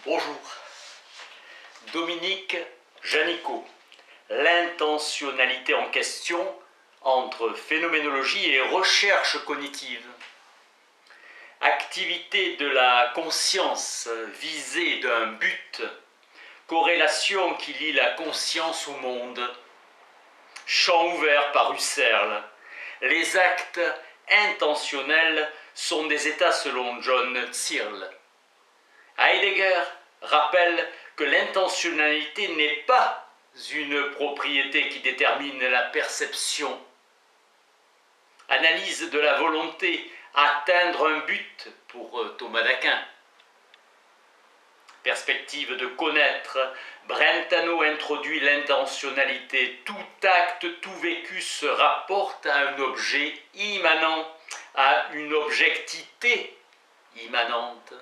Bonjour. Dominique Janicot. L'intentionnalité en question entre phénoménologie et recherche cognitive. Activité de la conscience visée d'un but. Corrélation qui lie la conscience au monde. Champ ouvert par Husserl. Les actes intentionnels sont des états selon John Searle. Heidegger rappelle que l'intentionnalité n'est pas une propriété qui détermine la perception. Analyse de la volonté, atteindre un but pour Thomas d'Aquin. Perspective de connaître, Brentano introduit l'intentionnalité. Tout acte, tout vécu se rapporte à un objet immanent, à une objectivité immanente.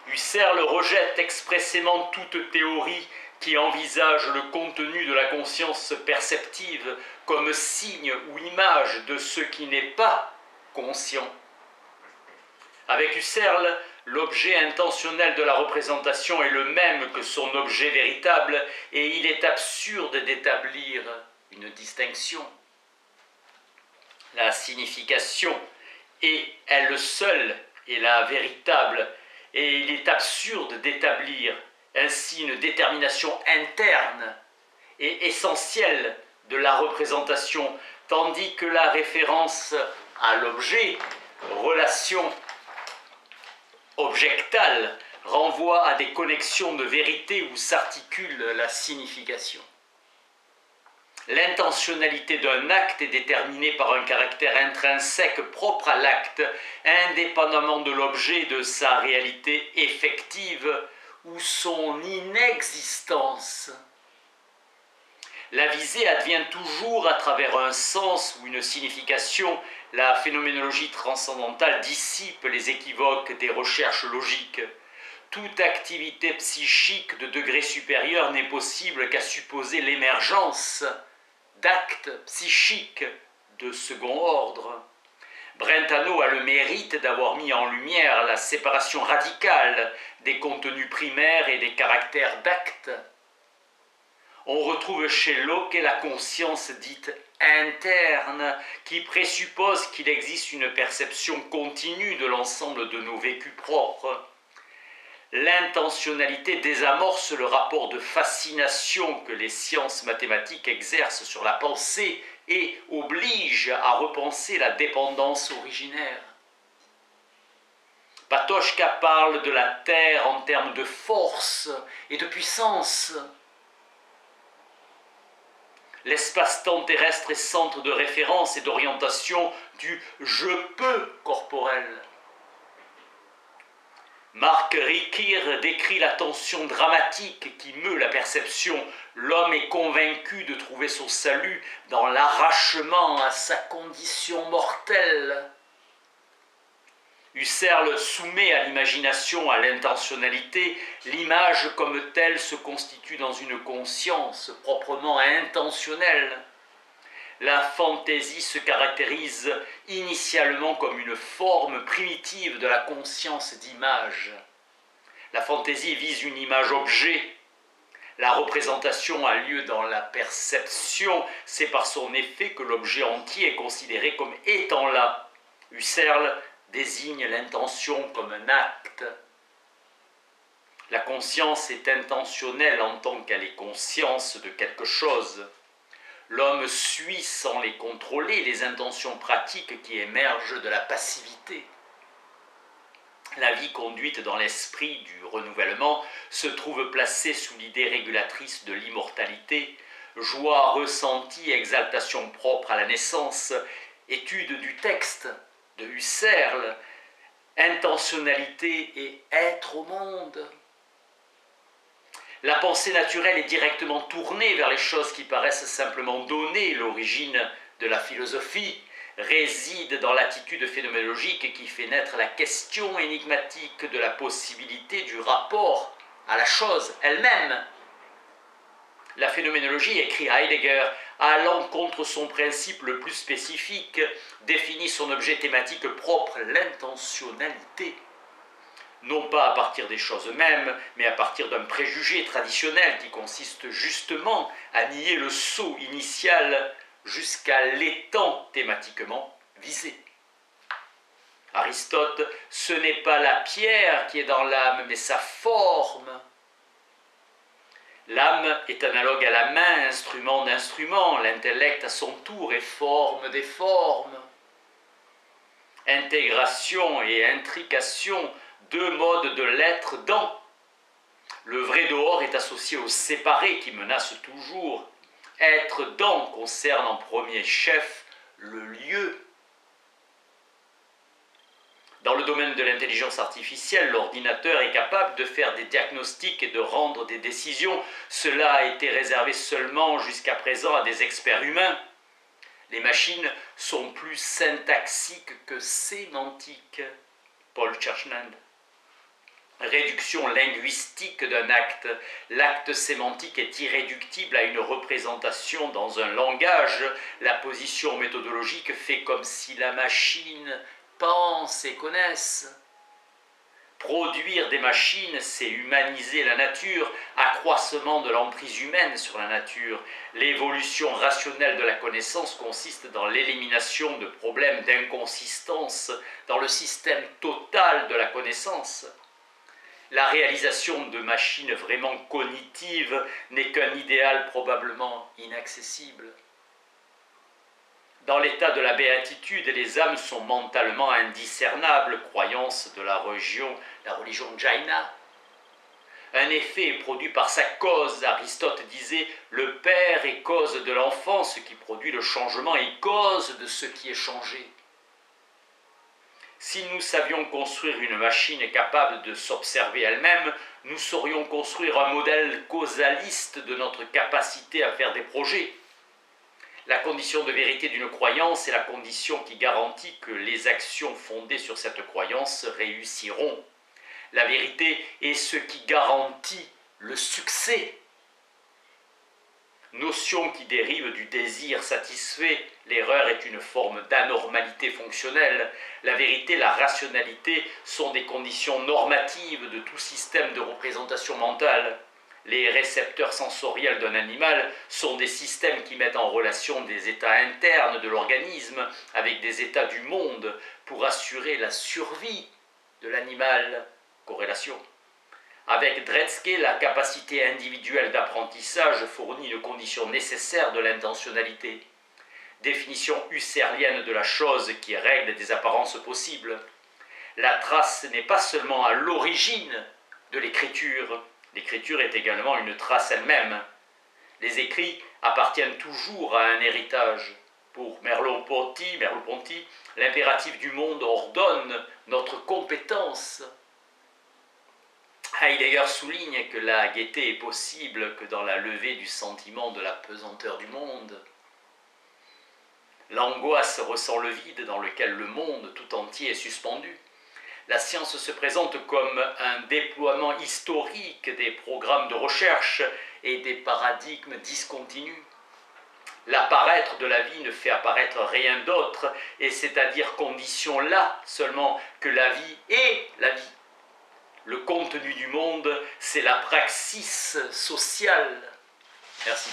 Husserl rejette expressément toute théorie qui envisage le contenu de la conscience perceptive comme signe ou image de ce qui n'est pas conscient. Avec Husserl, l'objet intentionnel de la représentation est le même que son objet véritable et il est absurde d'établir une distinction. La signification est elle seule et la véritable, et il est absurde d'établir ainsi une détermination interne et essentielle de la représentation, tandis que la référence à l'objet, relation objectale, renvoie à des connexions de vérité où s'articule la signification. L'intentionnalité d'un acte est déterminée par un caractère intrinsèque propre à l'acte, indépendamment de l'objet et de sa réalité effective ou son inexistence. La visée advient toujours à travers un sens ou une signification. La phénoménologie transcendantale dissipe les équivoques des recherches logiques. Toute activité psychique de degré supérieur n'est possible qu'à supposer l'émergence d'actes psychiques de second ordre. Brentano a le mérite d'avoir mis en lumière la séparation radicale des contenus primaires et des caractères d'actes. On retrouve chez Locke la conscience dite interne qui présuppose qu'il existe une perception continue de l'ensemble de nos vécus propres. L'intentionnalité désamorce le rapport de fascination que les sciences mathématiques exercent sur la pensée et oblige à repenser la dépendance originaire. Patočka parle de la Terre en termes de force et de puissance. L'espace-temps terrestre est centre de référence et d'orientation du « je peux » corporel. Marc Riquir décrit la tension dramatique qui meut la perception. L'homme est convaincu de trouver son salut dans l'arrachement à sa condition mortelle. Husserl soumet à l'imagination, à l'intentionnalité. L'image comme telle se constitue dans une conscience proprement intentionnelle. La fantaisie se caractérise initialement comme une forme primitive de la conscience d'image. La fantaisie vise une image-objet. La représentation a lieu dans la perception. C'est par son effet que l'objet entier est considéré comme étant là. Husserl désigne l'intention comme un acte. La conscience est intentionnelle en tant qu'elle est conscience de quelque chose. L'homme suit sans les contrôler les intentions pratiques qui émergent de la passivité. La vie conduite dans l'esprit du renouvellement se trouve placée sous l'idée régulatrice de l'immortalité, joie ressentie, exaltation propre à la naissance, étude du texte de Husserl, intentionnalité et être au monde. La pensée naturelle est directement tournée vers les choses qui paraissent simplement données. L'origine de la philosophie réside dans l'attitude phénoménologique qui fait naître la question énigmatique de la possibilité du rapport à la chose elle-même. La phénoménologie, écrit Heidegger, allant contre son principe le plus spécifique, définit son objet thématique propre, l'intentionnalité. non pas à partir des choses mêmes, mais à partir d'un préjugé traditionnel qui consiste justement à nier le saut initial jusqu'à l'étang thématiquement visé. Aristote, ce n'est pas la pierre qui est dans l'âme, mais sa forme. L'âme est analogue à la main, instrument d'instrument, l'intellect à son tour est forme des formes. Intégration et intrication, deux modes de l'être dans. Le vrai dehors est associé au séparé qui menace toujours. Être dans concerne en premier chef le lieu. Dans le domaine de l'intelligence artificielle, l'ordinateur est capable de faire des diagnostics et de rendre des décisions. Cela a été réservé seulement jusqu'à présent à des experts humains. Les machines sont plus syntaxiques que sémantiques. Paul Churchland. Réduction linguistique d'un acte. L'acte sémantique est irréductible à une représentation dans un langage. La position méthodologique fait comme si la machine pense et connaisse. Produire des machines, c'est humaniser la nature, accroissement de l'emprise humaine sur la nature. L'évolution rationnelle de la connaissance consiste dans l'élimination de problèmes d'inconsistance dans le système total de la connaissance. La réalisation de machines vraiment cognitives n'est qu'un idéal probablement inaccessible. Dans l'état de la béatitude, les âmes sont mentalement indiscernables, croyance de la religion Jaina. Un effet est produit par sa cause. Aristote disait « Le père est cause de l'enfant, ce qui produit le changement est cause de ce qui est changé ». Si nous savions construire une machine capable de s'observer elle-même, nous saurions construire un modèle causaliste de notre capacité à faire des projets. La condition de vérité d'une croyance est la condition qui garantit que les actions fondées sur cette croyance réussiront. La vérité est ce qui garantit le succès. Notion qui dérive du désir satisfait, l'erreur est une forme d'anormalité fonctionnelle. La vérité, la rationalité sont des conditions normatives de tout système de représentation mentale. Les récepteurs sensoriels d'un animal sont des systèmes qui mettent en relation des états internes de l'organisme avec des états du monde pour assurer la survie de l'animal. Corrélation. Avec Dretske, la capacité individuelle d'apprentissage fournit une condition nécessaire de l'intentionnalité. Définition husserlienne de la chose qui règle des apparences possibles. La trace n'est pas seulement à l'origine de l'écriture. L'écriture est également une trace elle-même. Les écrits appartiennent toujours à un héritage. Pour Merleau-Ponty, l'impératif du monde ordonne notre compétence. Heidegger souligne que la gaieté est possible que dans la levée du sentiment de la pesanteur du monde. L'angoisse ressent le vide dans lequel le monde tout entier est suspendu. La science se présente comme un déploiement historique des programmes de recherche et des paradigmes discontinus. L'apparaître de la vie ne fait apparaître rien d'autre, et c'est-à-dire condition là seulement que la vie est la vie. Le contenu du monde, c'est la praxis sociale. Merci.